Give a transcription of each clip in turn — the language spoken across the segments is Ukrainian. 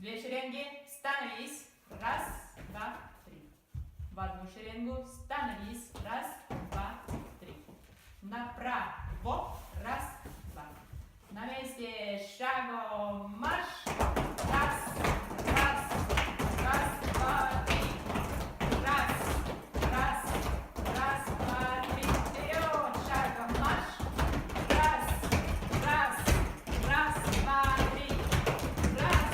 Две шеренги, становись. Раз, два, три. В одну шеренгу, становись. Раз, два, три. Направо. Раз, два. На месте шагом марш. Раз, раз, раз, два, три. Раз, раз, раз, два, три. Вперед, шагом марш. Раз, раз, раз, два, три. Раз,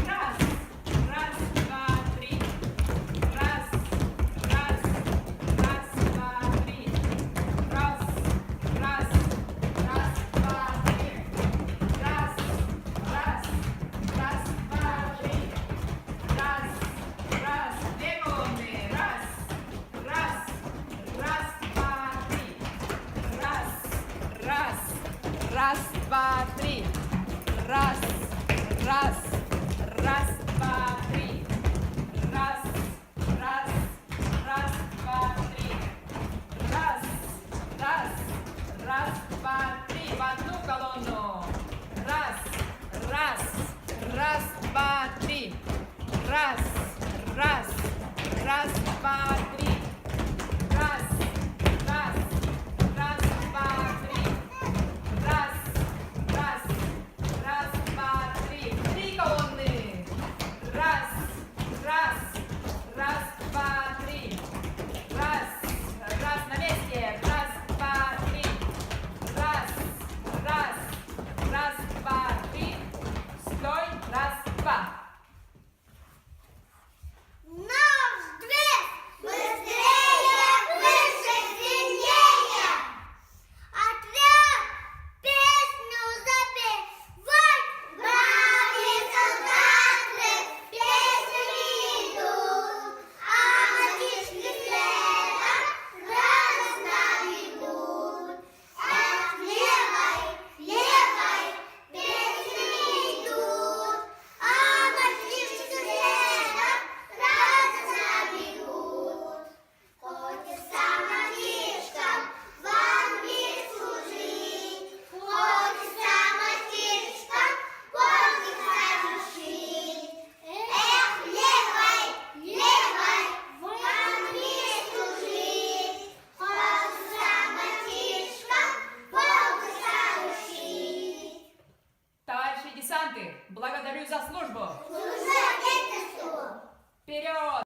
раз, раз, два, три. Раз, раз, раз, два, три. Раз, раз, раз, два, три. Раз, раз, раз, два, три. Раз, раз, две колонны. Раз, раз, раз, два, три. Раз, раз, раз, два, три. Раз, раз, раз, два, три. Раз, раз, раз, два, три. Раз, раз, раз, два, три. В одну колонну. Раз, раз, раз, два, три. Раз, раз, раз, два, три.